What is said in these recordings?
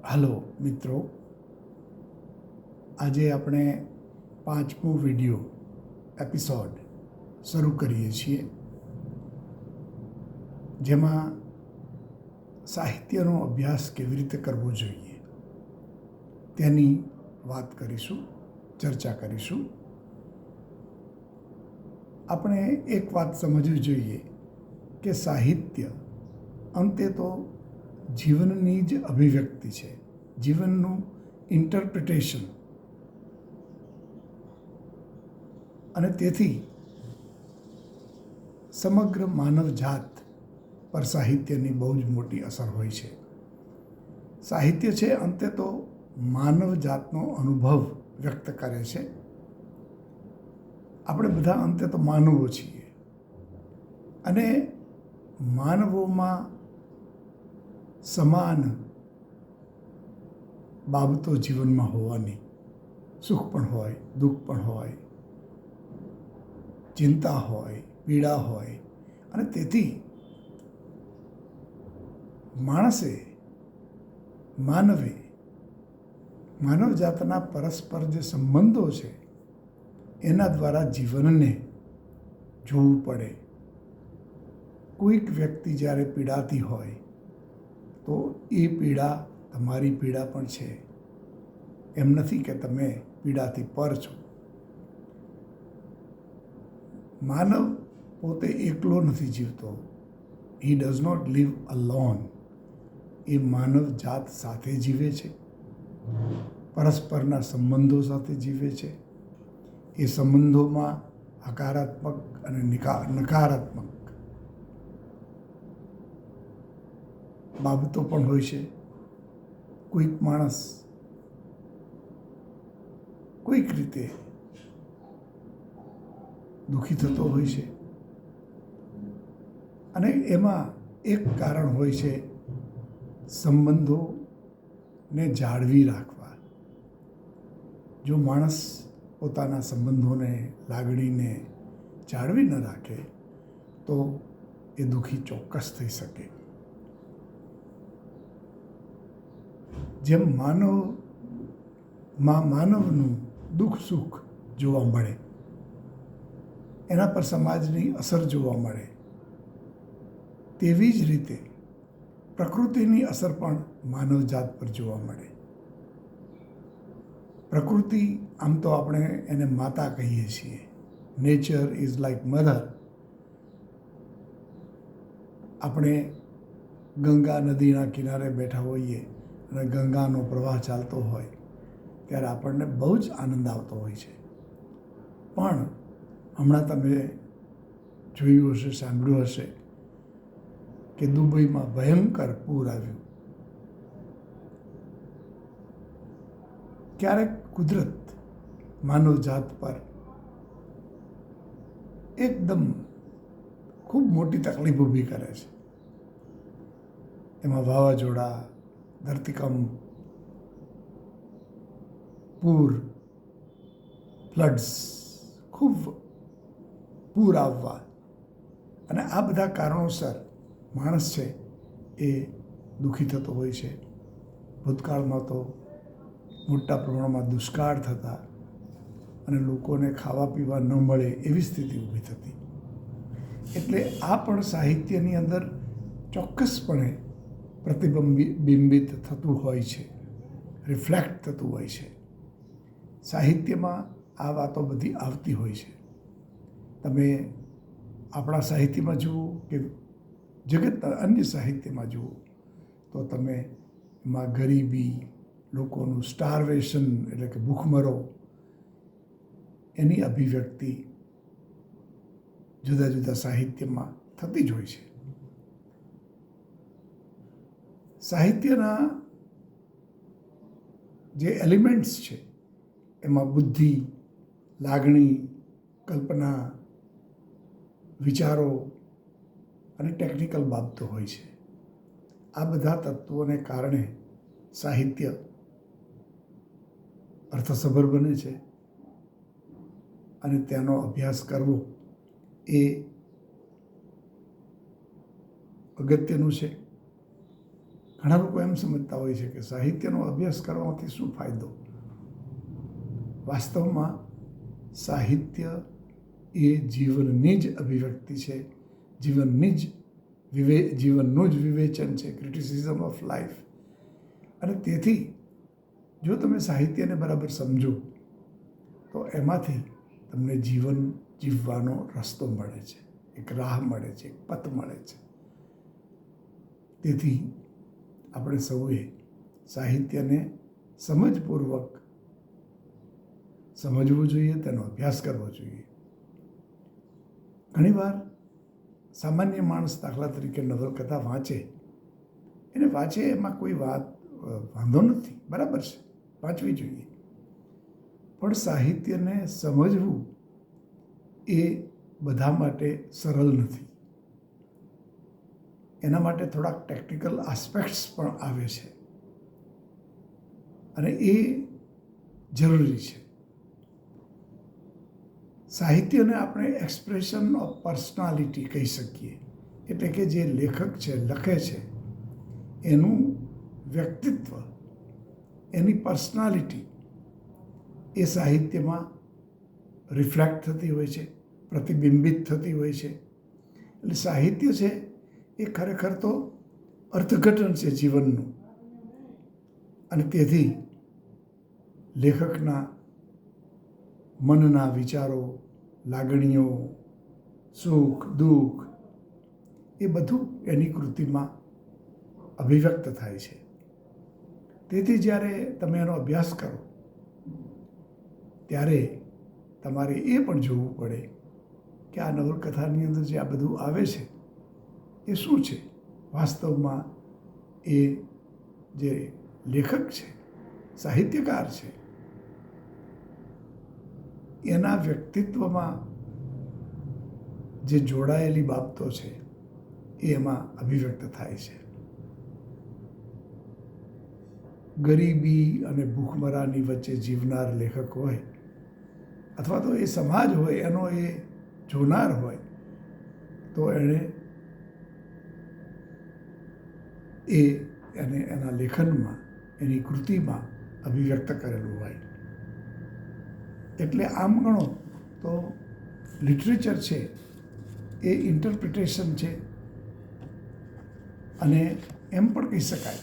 Hello મિત્રો, આજે આપણે 5મો વિડિયો એપિસોડ શરૂ કરીએ છીએ, જેમાં સાહિત્યનો અભ્યાસ કેવી રીતે કરવો જોઈએ તેની વાત કરીશું, ચર્ચા કરીશું. આપણે એક વાત સમજવી જોઈએ કે સાહિત્ય અંતે તો જીવનની જ અભિવ્યક્તિ છે, જીવનનું ઇન્ટરપ્રિટેશન. અને તેથી સમગ્ર માનવ જાત પર સાહિત્યની બહુ જ મોટી અસર હોય છે. સાહિત્ય છે અંતે તો માનવ જાતનો અનુભવ વ્યક્ત કરે છે. આપણે બધા અંતે તો માનવો છીએ અને માનવોમાં સમાન બાબતો જીવનમાં હોવાની, સુખ પણ હોય, દુઃખ પણ હોય, ચિંતા હોય, પીડા હોય. અને તેથી માનવ જાતના પરસ્પર જે સંબંધો છે એના દ્વારા જીવનને જોવું પડે. કોઈક વ્યક્તિ જ્યારે પીડાતી હોય તો એ પીડા તમારી પીડા પણ છે. એમ નથી કે તમે પીડાથી પર છો. માનવ પોતે એકલો નથી જીવતો. He does not live alone. એ માનવ જાત સાથે જીવે છે, પરસ્પરના સંબંધો સાથે જીવે છે. એ સંબંધોમાં હકારાત્મક અને નકારાત્મક બાબતો પણ હોય છે. કોઈક માણસ કોઈક રીતે દુઃખી થતો હોય છે અને એમાં એક કારણ હોય છે સંબંધોને જાળવી રાખવા. જો માણસ પોતાના સંબંધોને, લાગણીને જાળવી ન રાખે તો એ દુઃખી ચોક્કસ થઈ શકે. જેમ માનવનું દુઃખ સુખ જોવા મળે, એના પર સમાજની અસર જોવા મળે, તેવી જ રીતે પ્રકૃતિની અસર પણ માનવજાત પર જોવા મળે. પ્રકૃતિ, આમ તો આપણે એને માતા કહીએ છીએ. Nature is like mother. આપણે ગંગા નદીના કિનારે બેઠા હોઈએ અને ગંગાનો પ્રવાહ ચાલતો હોય ત્યારે આપણને બહુ જ આનંદ આવતો હોય છે. પણ હમણાં તમે જોયું હશે, સાંભળ્યું હશે કે દુબઈમાં ભયંકર પૂર આવ્યું. ક્યારેક કુદરત માનવજાત પર એકદમ ખૂબ મોટી તકલીફ ઊભી કરે છે. એમાં વાવાઝોડા, ધરતીકંપ, પૂર, ફ્લડ્સ, ખૂબ પૂર આવવા. અને આ બધા કારણોસર માણસ છે એ દુઃખી થતો હોય છે. ભૂતકાળમાં તો મોટા પ્રમાણમાં દુષ્કાળ થતા અને લોકોને ખાવા પીવા ન મળે એવી સ્થિતિ ઊભી થતી. એટલે આ પણ સાહિત્યની અંદર ચોક્કસપણે પ્રતિબિંબિત થતું હોય છે, રિફ્લેક્ટ થતું હોય છે. સાહિત્યમાં આ વાતો બધી આવતી હોય છે. તમે આપણા સાહિત્યમાં જુઓ કે જગતના અન્ય સાહિત્યમાં જુઓ તો તમે એમાં ગરીબી, લોકોનું સ્ટાર્વેશન એટલે કે ભૂખમરો, એની અભિવ્યક્તિ જુદા જુદા સાહિત્યમાં થતી જ હોય છે. સાહિત્યના જે એલિમેન્ટ્સ છે એમાં બુદ્ધિ, લાગણી, કલ્પના, વિચારો અને ટેકનિકલ બાબતો હોય છે. આ બધા તત્વોને કારણે સાહિત્ય અર્થસભર બને છે અને તેનો અભ્યાસ કરવો એ અગત્યનું છે. ઘણા લોકો એમ સમજતા હોય છે કે સાહિત્યનો અભ્યાસ કરવાથી શું ફાયદો. વાસ્તવમાં સાહિત્ય એ જીવનની જ અભિવ્યક્તિ છે, જીવનનું જ વિવેચન છે, ક્રિટિસિઝમ ઓફ લાઈફ. અને તેથી જો તમે સાહિત્યને બરાબર સમજો તો એમાંથી તમને જીવન જીવવાનો રસ્તો મળે છે, એક રાહ મળે છે, એક પથ મળે છે. તેથી આપણે સૌએ સાહિત્યને સમજપૂર્વક સમજવું જોઈએ, તેનો અભ્યાસ કરવો જોઈએ. ઘણીવાર સામાન્ય માણસ દાખલા તરીકે નવલકથા વાંચે, એને વાંચે એમાં કોઈ વાંધો નથી, બરાબર છે, વાંચવી જોઈએ. પણ સાહિત્યને સમજવું એ બધા માટે સરળ નથી. એના માટે થોડાક ટેકનિકલ આસ્પેક્ટ્સ પણ આવે છે અને એ જરૂરી છે. સાહિત્યને આપણે એક્સપ્રેશન ઓફ પર્સનાલિટી કહી શકીએ. એટલે કે જે લેખક છે, લખે છે, એનું વ્યક્તિત્વ, એની પર્સનાલિટી એ સાહિત્યમાં રિફ્લેક્ટ થતી હોય છે, પ્રતિબિંબિત થતી હોય છે. એટલે સાહિત્ય છે એ ખરેખર તો અર્થઘટન છે જીવનનું. અને તેથી લેખકના મનના વિચારો, લાગણીઓ, સુખ દુઃખ એ બધું એની કૃતિમાં અભિવ્યક્ત થાય છે. તેથી જ્યારે તમે એનો અભ્યાસ કરો ત્યારે તમારે એ પણ જોવું પડે કે આ નવલકથાની અંદર જે આ બધું આવે છે એ શું છે. વાસ્તવમાં એ જે લેખક છે, સાહિત્યકાર છે, એના વ્યક્તિત્વમાં જે જોડાયેલી બાબતો છે એ એમાં અભિવ્યક્ત થાય છે. ગરીબી અને ભૂખમરાની વચ્ચે જીવનાર લેખક હોય અથવા તો એ સમાજ હોય, એનો એ જોનાર હોય, તો એણે એને એના લેખનમાં, એની કૃતિમાં અભિવ્યક્ત કરેલું હોય. એટલે આમ ગણો તો લિટરેચર છે એ ઇન્ટરપ્રિટેશન છે. અને એમ પણ કહી શકાય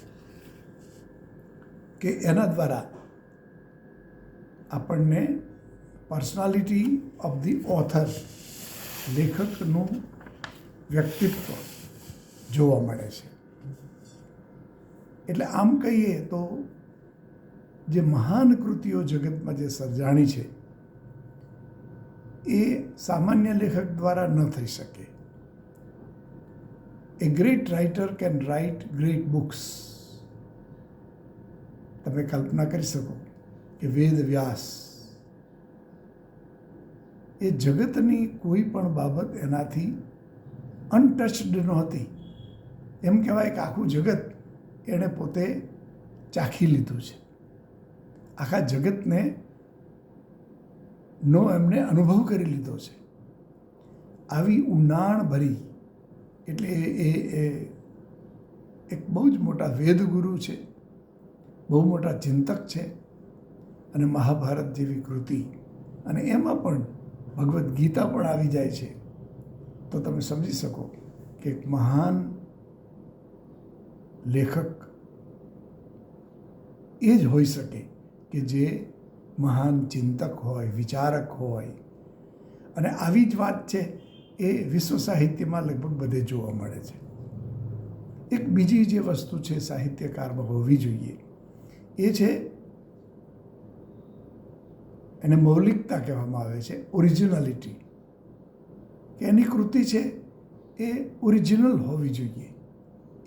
કે એના દ્વારા આપણને પર્સનાલિટી ઓફ ધી ઓથર, લેખકનું વ્યક્તિત્વ જોવા મળે છે. એટલે આમ કહીએ તો જે મહાન કૃતિઓ જગતમાં જે સર્જાણી છે એ સામાન્ય લેખક દ્વારા ન થઈ શકે. A great writer can write great books. તમે કલ્પના કરી શકો કે વેદ વ્યાસ એ જગતની કોઈ પણ બાબત એનાથી અનટચડ નહોતી. એમ કહેવાય કે આખું જગત એણે પોતે ચાખી લીધું છે. આખા જગતને એમને અનુભવ કરી લીધો છે. આવી ઊંડાણ ભરી, એટલે એ એક બહુ જ મોટા વેદગુરુ છે, બહુ મોટા ચિંતક છે. અને મહાભારત જેવી કૃતિ, અને એમાં પણ ભગવદ્ ગીતા પણ આવી જાય છે, તો તમે સમજી શકો કે એક મહાન લેખક એ જ હોઈ શકે કે જે મહાન ચિંતક હોય, વિચારક હોય. અને આવી જ વાત છે એ વિશ્વ સાહિત્યમાં લગભગ બધે જોવા મળે છે. એક બીજી જે વસ્તુ છે સાહિત્યકારમાં હોવી જોઈએ એ છે, એને મૌલિકતા કહેવામાં આવે છે, ઓરિજિનાલિટી. કે એની કૃતિ છે એ ઓરિજિનલ હોવી જોઈએ,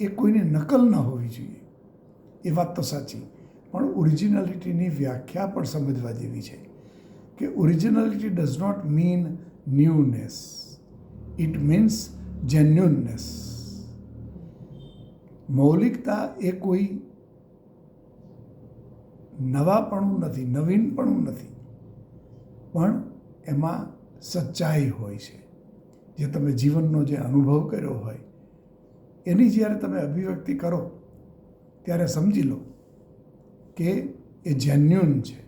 એ કોઈની નકલ ન હોવી જોઈએ. એ વાત તો સાચી, પણ ઓરિજિનાલિટીની વ્યાખ્યા પણ સમજવા જેવી છે કે originality does not mean newness, it means genuineness. મૌલિકતા એ કોઈ નવાપણું નથી, નવીનપણું નથી, પણ એમાં સચ્ચાઈ હોય છે. જે તમે જીવનનો જે અનુભવ કર્યો હોય એની જ્યારે તમે અભિવ્યક્તિ કરો ત્યારે સમજી લો કે એ જેન્યુન છે.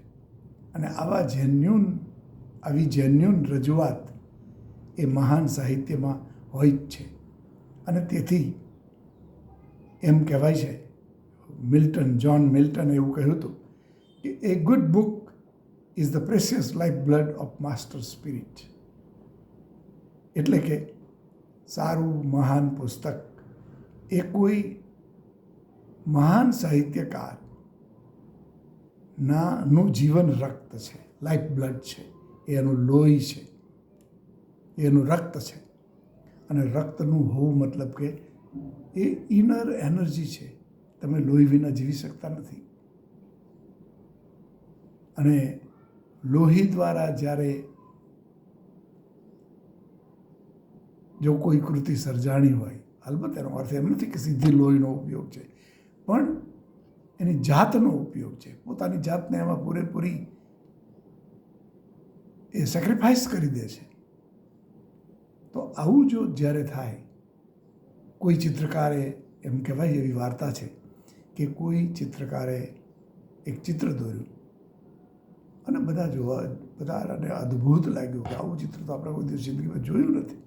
અને આવી જેન્યુન રજૂઆત એ મહાન સાહિત્યમાં હોય જ છે. અને તેથી એમ કહેવાય છે, જ્હોન મિલ્ટન એવું કહ્યું હતું કે a good book is the precious life blood of master spirit. એટલે કે સારું મહાન પુસ્તક એ કોઈ મહાન સાહિત્યકાર નું જીવન રક્ત છે, લાઈફ બ્લડ છે, એનું લોહી છે, એનું રક્ત છે. અને રક્તનું હોવું મતલબ કે એ ઇનર એનર્જી છે. તમે લોહી વિના જીવી શકતા નથી. અને લોહી દ્વારા જ્યારે જો કોઈ કૃતિ સર્જાણી હોય, અલબત્ત એનો અર્થ એમ નથી કે સીધી લોહીનો ઉપયોગ છે, પણ એની જાતનો ઉપયોગ છે. પોતાની જાતને એમાં પૂરેપૂરી એ સેક્રિફાઈસ કરી દે છે. તો આવું જો જ્યારે થાય, કોઈ ચિત્રકારે, એમ કહેવાય એવી વાર્તા છે કે કોઈ ચિત્રકારે એક ચિત્ર દોર્યું અને બધાને અદ્ભુત લાગ્યું કે આવું ચિત્ર તો આપણે કોઈ દિવસ જિંદગીમાં જોયું નથી.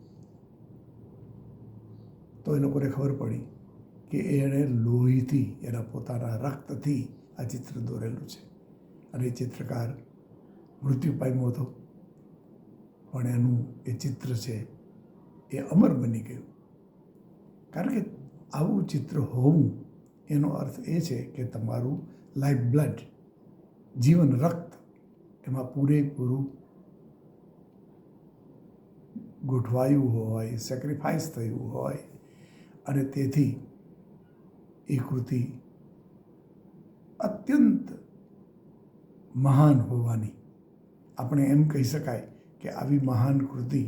તો એ લોકોને ખબર પડી કે એણે લોહીથી, એના પોતાના રક્તથી આ ચિત્ર દોરેલું છે. અને એ ચિત્રકાર મૃત્યુ પામ્યો હતો, પણ એનું એ ચિત્ર છે એ અમર બની ગયું. કારણ કે આવું ચિત્ર હોવું એનો અર્થ એ છે કે તમારું લાઈફ બ્લડ, જીવન રક્ત એમાં પૂરેપૂરું ગોઠવાયું હોય, સેક્રિફાઈસ થયું હોય. અને તેથી એ કૃતિ અત્યંત મહાન હોવાની આપણે એમ કહી શકાય કે આવી મહાન કૃતિ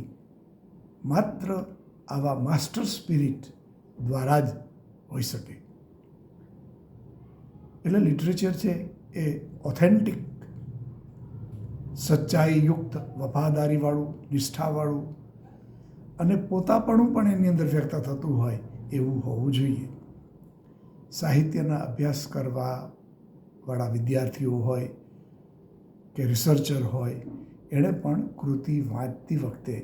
માત્ર આવા માસ્ટર સ્પિરિટ દ્વારા જ હોઈ શકે. એટલે લિટરેચર છે એ ઓથેન્ટિક, સચ્ચાઈયુક્ત, વફાદારીવાળું, નિષ્ઠાવાળું અને પોતાપણું પણ એની અંદર વ્યક્ત થતું હોય એવું હોવું જોઈએ. સાહિત્યના અભ્યાસ કરવાવાળા વિદ્યાર્થીઓ હોય કે રિસર્ચર હોય, એણે પણ કૃતિ વાંચતી વખતે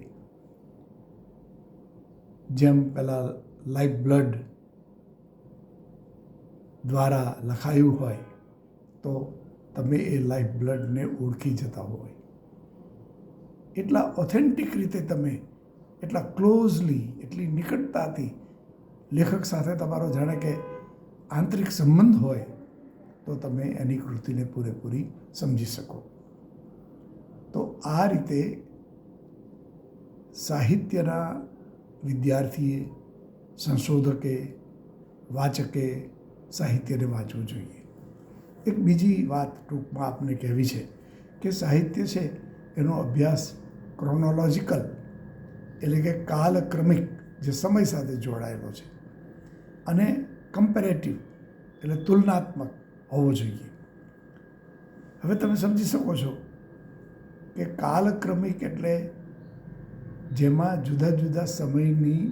જેમ પેલા લાઈફ બ્લડ દ્વારા લખાયું હોય તો તમે એ લાઈફ બ્લડને ઓળખી જતા હોય. એટલા ઓથેન્ટિક રીતે તમે, એટલા ક્લોઝલી, એટલી નિકટતાથી લેખક સાથે તમારો જાણે કે આંતરિક સંબંધ હોય તો તમે એની કૃતિને પૂરેપૂરી સમજી શકો. તો આ રીતે સાહિત્યના વિદ્યાર્થીએ, સંશોધકે, વાચકે સાહિત્યને વાંચવું જોઈએ. એક બીજી વાત ટૂંકમાં આપને કહેવી છે કે સાહિત્ય છે એનો અભ્યાસ ક્રોનોલોજિકલ, એટલે કે કાલક્રમિક, જે સમય સાથે જોડાયેલો છે, અને કમ્પેરેટિવ, એટલે તુલનાત્મક હોવો જોઈએ. હવે તમે સમજી શકો છો કે કાલક્રમિક એટલે જેમાં જુદા જુદા સમયની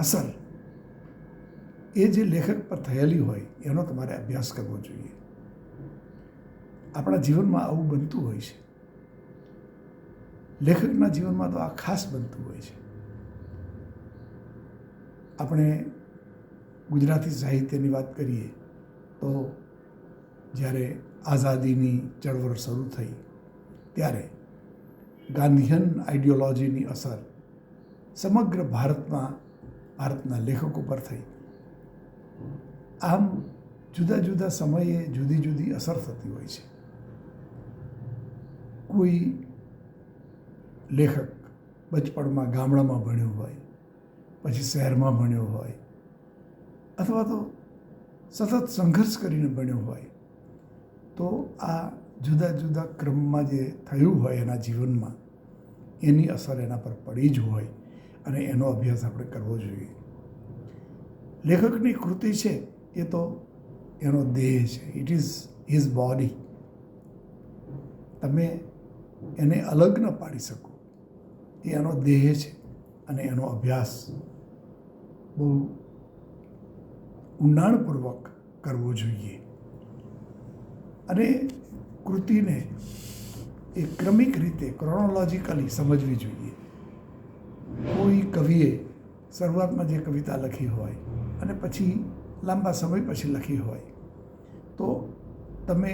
અસર એ જે લેખક પર થયેલી હોય એનો તમારે અભ્યાસ કરવો જોઈએ. આપણા જીવનમાં આવું બનતું હોય છે. લેખકના જીવનમાં તો આ ખાસ બનતું હોય છે. આપણે ગુજરાતી સાહિત્યની વાત કરીએ તો જ્યારે આઝાદીની ચળવળ શરૂ થઈ ત્યારે ગાંધીયન આઈડિયોલોજીની અસર સમગ્ર ભારતના લેખકો પર થઈ. આમ જુદા જુદા સમયે જુદી જુદી અસર થતી હોય છે. કોઈ લેખક બચપણમાં ગામડામાં ભણ્યો હોય, પછી શહેરમાં ભણ્યો હોય, અથવા તો સતત સંઘર્ષ કરીને ભણ્યો હોય, તો આ જુદા જુદા ક્રમમાં જે થયું હોય એના જીવનમાં એની અસર એના પર પડી જ હોય અને એનો અભ્યાસ આપણે કરવો જોઈએ. લેખકની કૃતિ છે એ તો એનો દેહ છે, ઇટ ઇઝ હિઝ બોડી. તમે એને અલગ ન પાડી શકો. એ એનો દેહ છે અને એનો અભ્યાસ બહુ ઊંડાણપૂર્વક કરવો જોઈએ અને કૃતિને એ ક્રમિક રીતે ક્રોનોલોજીકલી સમજવી જોઈએ. કોઈ કવિએ શરૂઆતમાં જે કવિતા લખી હોય અને પછી લાંબા સમય પછી લખી હોય તો તમે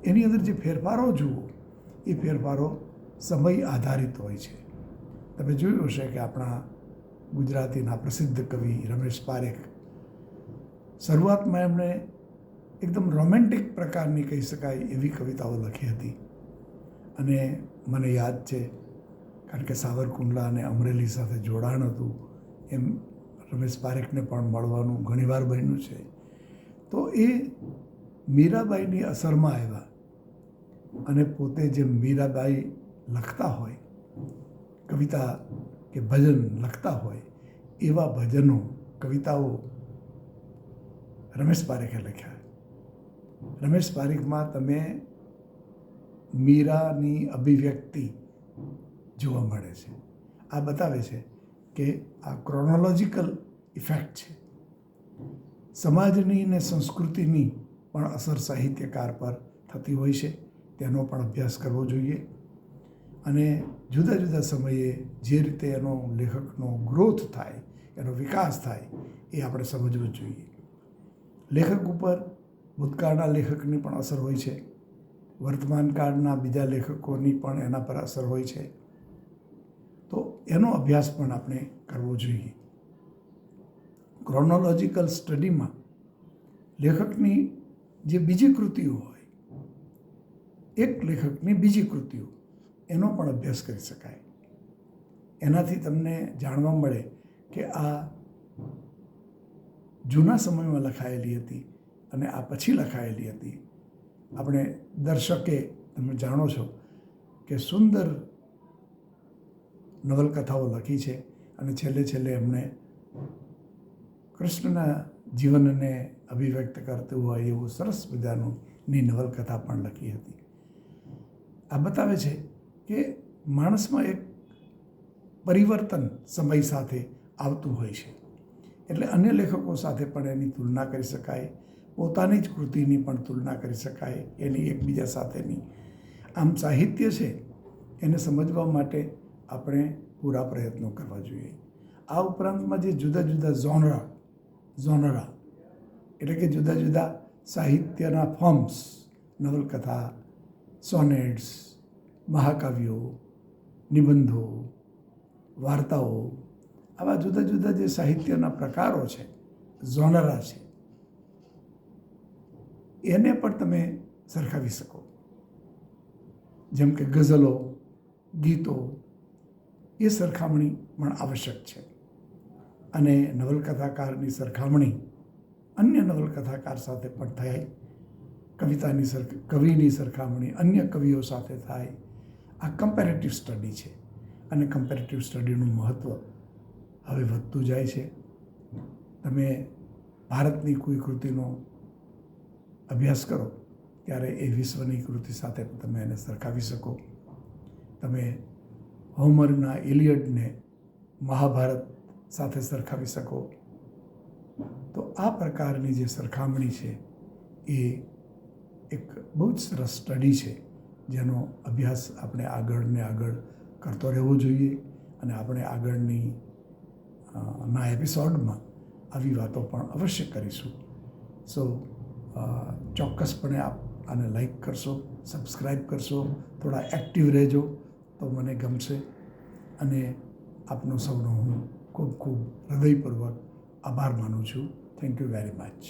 એની અંદર જે ફેરફારો જુઓ એ ફેરફારો સમય આધારિત હોય છે. તમે જોયું હશે કે આપણા ગુજરાતીના પ્રસિદ્ધ કવિ રમેશ પારેખ શરૂઆતમાં એમણે એકદમ રોમેન્ટિક પ્રકારની કહી શકાય એવી કવિતાઓ લખી હતી અને મને યાદ છે કારણ કે સાવરકુંડલા અને અમરેલી સાથે જોડાણ હતું એમ રમેશ પારેખને પણ મળવાનું ઘણીવાર બન્યું છે. તો એ મીરાબાઈની અસરમાં આવ્યા અને પોતે જેમ મીરાબાઈ લખતા હોય કવિતા કે ભજન લખતા હોય એવા ભજનો કવિતાઓ રમેશ પારેખે લખ્યા. રમેશ પારેખમાં તમે મીરાની અભિવ્યક્તિ જોવા મળે છે. આ બતાવે છે કે આ ક્રોનોલોજીકલ ઇફેક્ટ છે. સમાજની ને સંસ્કૃતિની પણ અસર સાહિત્યકાર પર થતી હોય છે. તેનો પણ અભ્યાસ કરવો જોઈએ અને જુદા જુદા સમયે જે રીતે એનો લેખકનો ગ્રોથ થાય, એનો વિકાસ થાય એ આપણે સમજવું જોઈએ. લેખક ઉપર ભૂતકાળના લેખકની પણ અસર હોય છે, વર્તમાન કાળના બીજા લેખકોની પણ એના પર અસર હોય છે. તો એનો અભ્યાસ પણ આપણે કરવો જોઈએ. ક્રોનોલોજીકલ સ્ટડીમાં લેખકની જે બીજી કૃતિઓ હોય, એક લેખકની બીજી કૃતિઓ એનો પણ અભ્યાસ કરી શકાય. એનાથી તમને જાણવા મળે કે આ જૂના સમયમાં લખાયેલી હતી અને આ પછી લખાયેલી હતી. આપણે દર્શકે તમે જાણો છો કે સુંદર નવલકથાઓ લખી છે અને છેલ્લે છેલ્લે એમણે કૃષ્ણના જીવનને અભિવ્યક્ત કરતું હોય એવું સરસ મજાની નવલકથા પણ લખી હતી. આ બતાવે છે કે માણસમાં એક પરિવર્તન સમય સાથે આવતું હોય છે. એટલે અન્ય લેખકો સાથે પણ એની તુલના કરી શકાય, પોતાની જ કૃતિની પણ તુલના કરી શકાય એની એકબીજા સાથેની. આમ સાહિત્ય છે એને સમજવા માટે આપણે પૂરા પ્રયત્નો કરવા જોઈએ. આ ઉપરાંતમાં જે જુદા જુદા ઝોનરા એટલે કે જુદા જુદા સાહિત્યના ફોર્મ્સ, નવલકથા, સોનેટ્સ, મહાકાવ્યો, નિબંધો, વાર્તાઓ, આવા જુદા જુદા જે સાહિત્યના પ્રકારો છે, ઝોનરા છે, એને પણ તમે સરખાવી શકો. જેમ કે ગઝલો, ગીતો, એ સરખામણી પણ આવશ્યક છે અને નવલકથાકારની સરખામણી અન્ય નવલકથાકાર સાથે પણ થાય, કવિની સરખામણી અન્ય કવિઓ સાથે થાય. આ કમ્પેરેટિવ સ્ટડી છે અને કમ્પેરેટિવ સ્ટડીનું મહત્ત્વ હવે વધતું જાય છે. તમે ભારતની કોઈ કૃતિનો અભ્યાસ કરો ત્યારે એ વિશ્વની કૃતિ સાથે તમે એને સરખાવી શકો. તમે હોમરના ઇલિયડને મહાભારત સાથે સરખાવી શકો. તો આ પ્રકારની જે સરખામણી છે એ એક બહુ જ સરસ સ્ટડી છે જેનો અભ્યાસ આપણે આગળ ને આગળ કરતો રહેવો જોઈએ અને આપણે આગળની ના એપિસોડમાં આવી વાતો પણ અવશ્ય કરીશું. સો ચોક્કસપણે આપ આને લાઈક કરશો, સબસ્ક્રાઈબ કરશો, થોડા એક્ટિવ રહેજો તો મને ગમશે અને આપનો સૌનો હું ખૂબ ખૂબ હૃદયપૂર્વક આભાર માનું છું. Thank you very much.